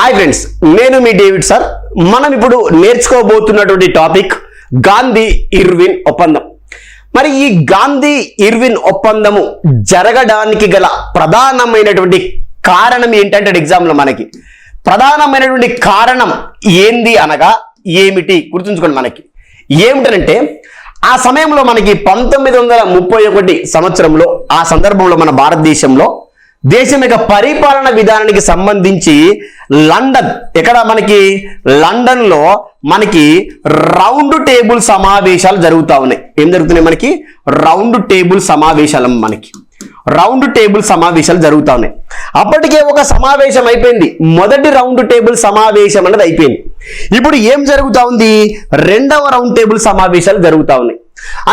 Hi friends, నేను మీ David sir. మనం ఇప్పుడు నేర్చుకోబోతున్నటువంటి టాపిక్ గాంధీ ఇర్విన్ ఒప్పందం. మరి ఈ గాంధీ ఇర్విన్ ఒప్పందము జరగడానికి గల ప్రధానమైనటువంటి కారణం ఏంటంటే ఎగ్జామ్లో మనకి ప్రధానమైనటువంటి కారణం ఏంది అనగా ఏమిటి గుర్తుంచుకోండి. మనకి ఏమిటంటే ఆ సమయంలో మనకి 1931 సంవత్సరంలో ఆ సందర్భంలో మన భారతదేశంలో దేశం యొక్క పరిపాలన విధానానికి సంబంధించి లండన్ లో మనకి రౌండ్ టేబుల్ సమావేశాలు జరుగుతూ ఉన్నాయి. ఏం జరుగుతున్నాయి? మనకి రౌండ్ టేబుల్ సమావేశాలు జరుగుతూ ఉన్నాయి. అప్పటికే ఒక సమావేశం అయిపోయింది, మొదటి రౌండ్ టేబుల్ సమావేశం అనేది అయిపోయింది. ఇప్పుడు ఏం జరుగుతూ ఉంది? రెండవ రౌండ్ టేబుల్ సమావేశాలు జరుగుతూ ఉన్నాయి.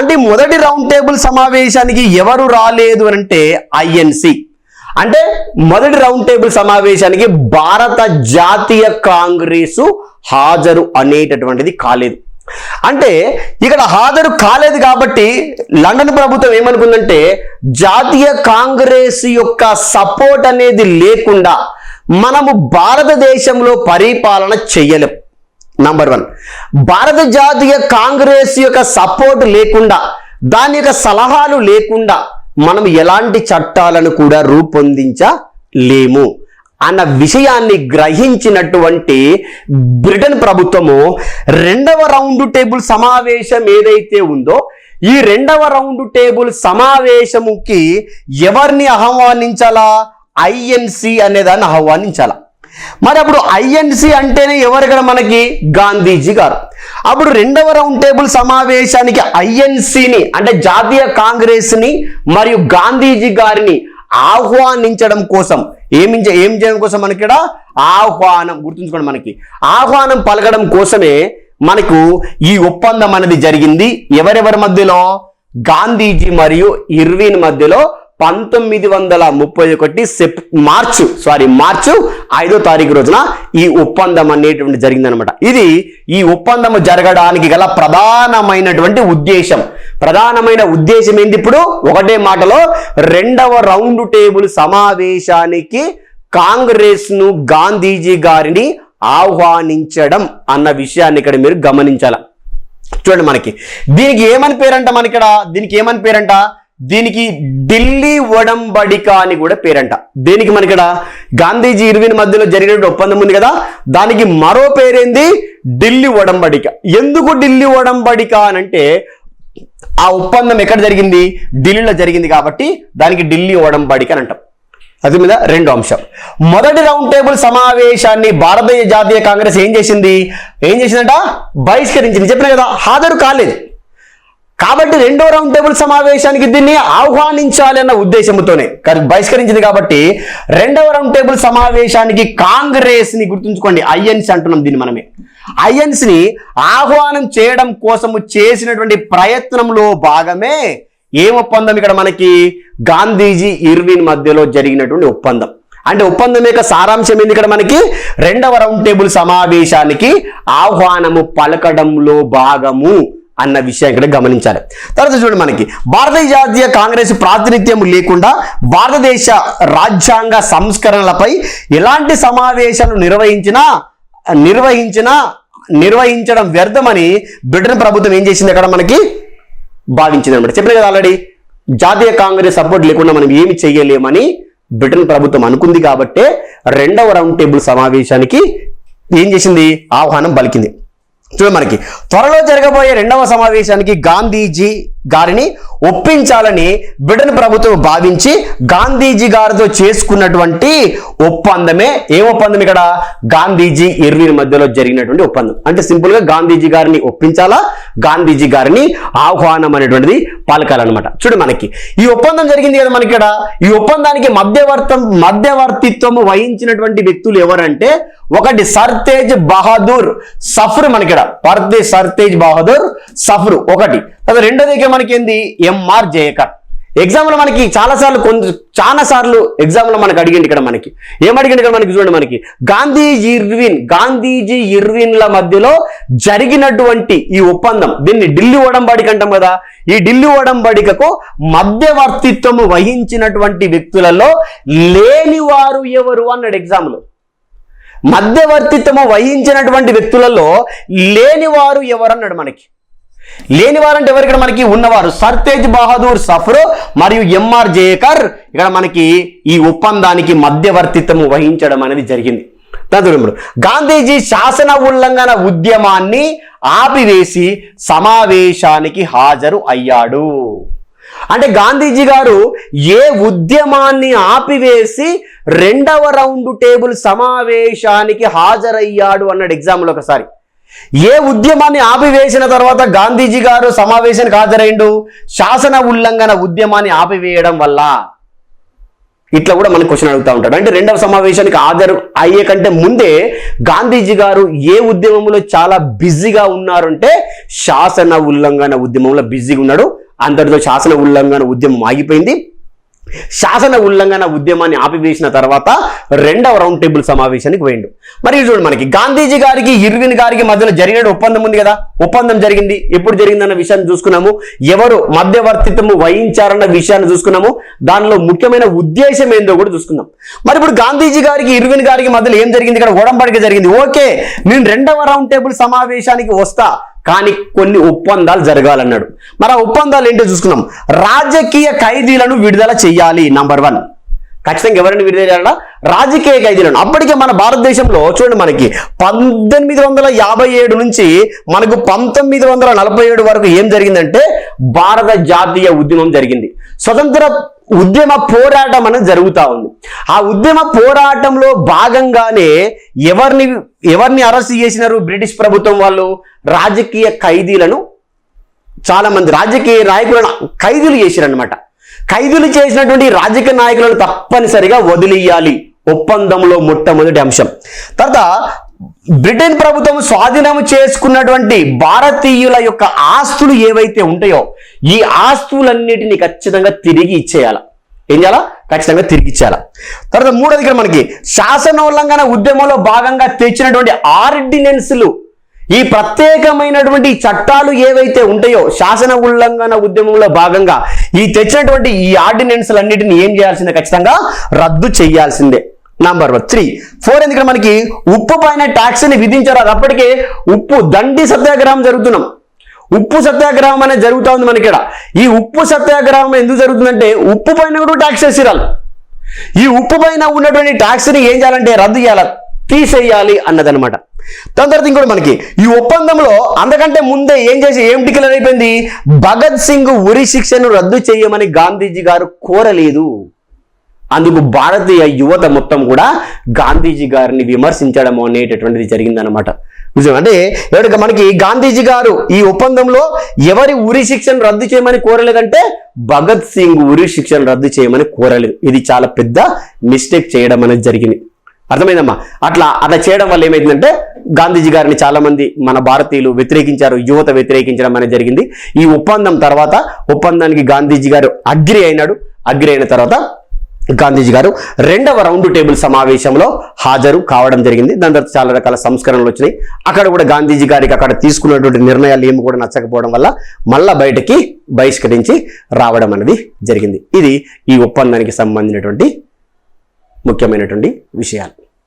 అంటే మొదటి రౌండ్ టేబుల్ సమావేశానికి ఎవరు రాలేదు అంటే ఐఎన్సి, అంటే మొదటి రౌండ్ టేబుల్ సమావేశానికి భారత జాతీయ కాంగ్రెసు హాజరు అనేటటువంటిది కాలేదు. అంటే ఇక్కడ హాజరు కాలేదు కాబట్టి లండన్ ప్రభుత్వం ఏమనుకుందంటే జాతీయ కాంగ్రెస్ యొక్క సపోర్ట్ అనేది లేకుండా మనము భారతదేశంలో పరిపాలన చెయ్యలేం. నంబర్ 1, భారత జాతీయ కాంగ్రెస్ యొక్క సపోర్ట్ లేకుండా, దాని యొక్క సలహాలు లేకుండా మనం ఎలాంటి చట్టాలను కూడా రూపొందించలేము అన్న విషయాన్ని గ్రహించినటువంటి బ్రిటన్ ప్రభుత్వము రెండవ రౌండ్ టేబుల్ సమావేశం ఏదైతే ఉందో ఈ రెండవ రౌండ్ టేబుల్ సమావేశముకి ఎవరిని ఆహ్వానించాలా? ఐఎన్సి అనేదాన్ని ఆహ్వానించాలా. మరి అప్పుడు ఐఎన్సి అంటేనే ఎవరు కదా? మనకి గాంధీజీ గారు. అప్పుడు రెండవ రౌండ్ టేబుల్ సమావేశానికి ఐఎన్సిని అంటే జాతీయ కాంగ్రెస్ ని మరియు గాంధీజీ గారిని ఆహ్వానించడం కోసం ఏం చేయడం కోసం మనకి ఇక్కడ ఆహ్వానం, గుర్తుంచుకోండి, మనకి ఆహ్వానం పలకడం కోసమే మనకు ఈ ఒప్పందం అనేది జరిగింది. ఎవరెవరి మధ్యలో? గాంధీజీ మరియు ఇర్విన్ మధ్యలో 1931 మార్చు 5వ తారీఖు రోజున ఈ ఒప్పందం అనేటువంటి జరిగిందనమాట. ఇది ఈ ఒప్పందం జరగడానికి గల ప్రధానమైన ఉద్దేశం ఏంటి? ఇప్పుడు ఒకటే మాటలో రెండవ రౌండ్ టేబుల్ సమావేశానికి కాంగ్రెస్ ను గాంధీజీ గారిని ఆహ్వానించడం అన్న విషయాన్ని ఇక్కడ మీరు గమనించాల. చూడండి, మనకి దీనికి ఏమని పేరంట? దీనికి ఢిల్లీ ఒడంబడిక అని కూడా పేరంట. దేనికి? మనకి ఇక్కడ గాంధీజీ ఇర్విన్ మధ్యలో జరిగిన ఒప్పందం ఉంది కదా, దానికి మరో పేరేంది? ఢిల్లీ ఒడంబడిక. ఎందుకు ఢిల్లీ ఒడంబడిక అనంటే ఆ ఒప్పందం ఎక్కడ జరిగింది? ఢిల్లీలో జరిగింది కాబట్టి దానికి ఢిల్లీ ఒడంబడిక అని అంటాం. అది మీద రెండో అంశం. మొదటి రౌండ్ టేబుల్ సమావేశాన్ని భారతీయ జాతీయ కాంగ్రెస్ ఏం చేసిందంట? బహిష్కరించింది. చెప్పిన కదా, హాజరు కాలేదు. కాబట్టి రెండో రౌండ్ టేబుల్ సమావేశానికి దీన్ని ఆహ్వానించాలి అన్న ఉద్దేశంతోనే బహిష్కరించింది. కాబట్టి రెండవ రౌండ్ టేబుల్ సమావేశానికి కాంగ్రెస్ ని, గుర్తుంచుకోండి, ఐఎన్సి అంటున్నాం దీన్ని మనమే, ఐఎన్సిని ఆహ్వానం చేయడం కోసము చేసినటువంటి ప్రయత్నంలో భాగమే ఏం ఒప్పందం? ఇక్కడ మనకి గాంధీజీ ఇర్విన్ మధ్యలో జరిగినటువంటి ఒప్పందం. అంటే ఒప్పందం యొక్క సారాంశం ఏంది? ఇక్కడ మనకి రెండవ రౌండ్ టేబుల్ సమావేశానికి ఆహ్వానము పలకడంలో భాగము అన్న విషయం ఇక్కడ గమనించాలి. తర్వాత చూడండి, మనకి భారతీయ జాతీయ కాంగ్రెస్ ప్రాతినిధ్యం లేకుండా భారతదేశ రాజ్యాంగ సంస్కరణలపై ఎలాంటి సమావేశాలు నిర్వహించడం వ్యర్థమని బ్రిటన్ ప్రభుత్వం ఏం చేసింది? అక్కడ మనకి భావించింది అనమాట. చెప్పిన కదా ఆల్రెడీ, జాతీయ కాంగ్రెస్ సపోర్ట్ లేకుండా మనం ఏమి చెయ్యలేమని బ్రిటన్ ప్రభుత్వం అనుకుంది. కాబట్టే రెండవ రౌండ్ టేబుల్ సమావేశానికి ఏం చేసింది? ఆహ్వానం పలికింది. చూడండి, మనకి త్వరలో జరగబోయే రెండవ సమావేశానికి గాంధీజీ గారిని ఒప్పించాలని బ్రిటన్ ప్రభుత్వం భావించి గాంధీజీ గారితో చేసుకున్నటువంటి ఒప్పందమే ఏ ఒప్పందం? ఇక్కడ గాంధీజీ ఇర్విన్ మధ్యలో జరిగినటువంటి ఒప్పందం. అంటే సింపుల్ గా గాంధీజీ గారిని ఒప్పించాలా, గాంధీజీ గారిని ఆహ్వానం అనేటువంటిది పలకాలన్నమాట. చూడు, మనకి ఈ ఒప్పందం జరిగింది కదా మనకి ఇక్కడ. ఈ ఒప్పందానికి మధ్యవర్తిత్వము వహించినటువంటి వ్యక్తులు ఎవరంటే, ఒకటి సర్తేజ్ బహదూర్ సఫ్ర్, మనకి సర్తేజ్ బహదూర్ సఫ్ర్ ఒకటి. రెండోది మనకి ఏంది? ఎంఆర్ జయకర్. ఎగ్జామ్ లో మనకి చాలా సార్లు ఎగ్జామ్ లో మనకి అడిగింది. ఇక్కడ మనకి ఏమడిగింది? ఇక్కడ మనకి చూడండి, మనకి గాంధీజీ ఇర్విన్ల మధ్యలో జరిగినటువంటి ఈ ఒప్పందం, దీన్ని ఢిల్లీ ఒడంబడిక అంటాం కదా. ఈ ఢిల్లీ ఒడంబడికకు మధ్యవర్తిత్వము వహించినటువంటి వ్యక్తులలో లేనివారు ఎవరు అన్నాడు ఎగ్జామ్ లో. మధ్యవర్తిత్వము వహించినటువంటి వ్యక్తులలో లేనివారు ఎవరన్నాడు మనకి. లేనివారు అంటే ఎవరు? ఇక్కడ మనకి ఉన్నవారు సర్ తేజ్ బహదూర్ సఫ్రో మరియు ఎంఆర్ జేకర్ ఇక్కడ మనకి ఈ ఒప్పందానికి మధ్యవర్తిత్వము వహించడం అనేది జరిగింది. గాంధీజీ శాసన ఉల్లంఘన ఉద్యమాన్ని ఆపివేసి సమావేశానికి హాజరు అయ్యాడు. అంటే గాంధీజీ గారు ఏ ఉద్యమాన్ని ఆపివేసి రెండవ రౌండ్ టేబుల్ సమావేశానికి హాజరయ్యాడు అన్నాడు ఎగ్జామ్లో ఒకసారి. ఏ ఉద్యమాన్ని ఆపివేసిన తర్వాత గాంధీజీ గారు సమావేశానికి హాజరైండు? శాసన ఉల్లంఘన ఉద్యమాన్ని ఆపివేయడం వల్ల. ఇట్లా కూడా మనకు క్వశ్చన్ అడుగుతూ ఉంటాడు. అంటే రెండవ సమావేశానికి హాజరు అయ్యే కంటే ముందే గాంధీజీ గారు ఏ ఉద్యమంలో చాలా బిజీగా ఉన్నారు అంటే శాసన ఉల్లంఘన ఉద్యమంలో బిజీగా ఉన్నాడు. అంతటితో శాసన ఉల్లంఘన ఉద్యమం ఆగిపోయింది. శాసన ఉల్లంఘన ఉద్యమాన్ని ఆపివేసిన తర్వాత రెండవ రౌండ్ టేబుల్ సమావేశానికి పోయిండు. మరి చూడండి, మనకి గాంధీజీ గారికి ఇర్విన్ గారికి మధ్యలో జరిగిన ఒప్పందం ఉంది కదా. ఒప్పందం జరిగింది, ఎప్పుడు జరిగిందన్న విషయాన్ని చూసుకున్నాము. ఎవరు మధ్యవర్తిత్వము వహించారన్న విషయాన్ని చూసుకున్నాము. దానిలో ముఖ్యమైన ఉద్దేశం ఏందో కూడా చూసుకుందాం. మరి ఇప్పుడు గాంధీజీ గారికి ఇర్విన్ గారికి మధ్యలో ఏం జరిగింది? ఇక్కడ ఒడంబడిక జరిగింది. ఓకే, నేను రెండవ రౌండ్ టేబుల్ సమావేశానికి వస్తా, కానీ కొన్ని ఒప్పందాలు జరగాలన్నాడు. మరి ఆ ఒప్పందాలు ఏంటో చూసుకున్నాం. రాజకీయ ఖైదీలను విడుదల చేయాలి. నంబర్ 1, ఖచ్చితంగా ఎవరిని విడుదల చేయాలా? రాజకీయ ఖైదీలను. అప్పటికే మన భారతదేశంలో చూడండి, మనకి 1857 నుంచి మనకు 1947 వరకు ఏం జరిగిందంటే భారత జాతీయ ఉద్యమం జరిగింది. స్వతంత్ర ఉద్యమ పోరాటం అనేది జరుగుతూ ఉంది. ఆ ఉద్యమ పోరాటంలో భాగంగానే ఎవరిని అరెస్ట్ చేసినారు బ్రిటిష్ ప్రభుత్వం వాళ్ళు? రాజకీయ ఖైదీలను, చాలా మంది రాజకీయ నాయకులను ఖైదీలు చేశారనమాట. ఖైదీలు చేసినటువంటి రాజకీయ నాయకులను తప్పనిసరిగా వదిలియాలి, ఒప్పందంలో మొట్టమొదటి అంశం. తర్వాత బ్రిటన్ ప్రభుత్వం స్వాధీనం చేసుకున్నటువంటి భారతీయుల యొక్క ఆస్తులు ఏవైతే ఉంటాయో ఈ ఆస్తులన్నిటిని ఖచ్చితంగా తిరిగి ఇచ్చేయాల. ఏం చేయాలా? ఖచ్చితంగా తిరిగి ఇచ్చేయాల. తర్వాత మూడోది, ఇక్కడ మనకి శాసనోల్లంఘన ఉద్యమంలో భాగంగా తెచ్చినటువంటి ఆర్డినెన్స్లు, ఈ ప్రత్యేకమైనటువంటి చట్టాలు ఏవైతే ఉంటాయో శాసన ఉల్లంఘన ఉద్యమంలో భాగంగా ఈ తెచ్చినటువంటి ఈ ఆర్డినెన్స్లన్నిటిని ఏం చేయాల్సిందే? ఖచ్చితంగా రద్దు చేయాల్సిందే. నంబర్ 3, 4 ఎందుకంటే మనకి ఉప్పు పైన ట్యాక్స్ ని విధించారు. అది అప్పటికే ఉప్పు దండి సత్యాగ్రహం జరుగుతున్నాం. ఉప్పు సత్యాగ్రహం అనేది జరుగుతూ ఉంది మనకి ఇక్కడ. ఈ ఉప్పు సత్యాగ్రహం ఎందుకు జరుగుతుందంటే ఉప్పు పైన కూడా ట్యాక్స్ వేసిరాలి. ఈ ఉప్పు పైన ఉన్నటువంటి ట్యాక్స్ ని ఏం చేయాలంటే రద్దు చేయాలి, తీసేయాలి అన్నదనమాట. దాని తర్వాత ఇంకోటి మనకి ఈ ఒప్పందంలో అంతకంటే ముందే ఏం డిక్లేర్ అయిపోయింది? భగత్ సింగ్ ఉరి శిక్షను రద్దు చేయమని గాంధీజీ గారు కోరలేదు. అందుకు భారతీయ యువత మొత్తం కూడా గాంధీజీ గారిని విమర్శించడం అనేటటువంటిది జరిగిందనమాట. అంటే ఎవరికి మనకి గాంధీజీ గారు ఈ ఒప్పందంలో ఎవరి ఉరి శిక్షను రద్దు చేయమని కోరలేదంటే భగత్ సింగ్ ఉరి శిక్షను రద్దు చేయమని కోరలేదు. ఇది చాలా పెద్ద మిస్టేక్ చేయడం అనేది జరిగింది. అర్థమైందమ్మా? అట్లా చేయడం వల్ల ఏమైందంటే గాంధీజీ గారిని చాలా మంది మన భారతీయులు వ్యతిరేకించారు, యువత వ్యతిరేకించడం అనేది జరిగింది. ఈ ఒప్పందం తర్వాత ఒప్పందానికి గాంధీజీ గారు అగ్రి అయిన తర్వాత గాంధీజీ గారు రెండవ రౌండ్ టేబుల్ సమావేశంలో హాజరు కావడం జరిగింది. దాని తర్వాత చాలా రకాల సంస్కరణలు వచ్చినాయి. అక్కడ కూడా గాంధీజీ గారికి అక్కడ తీసుకున్నటువంటి నిర్ణయాలు ఏమి కూడా నచ్చకపోవడం వల్ల మళ్ళా బయటకి బహిష్కరించి రావడం అనేది జరిగింది. ఇది ఈ ఒప్పందానికి సంబంధించినటువంటి ముఖ్యమైనటువంటి విషయాలు.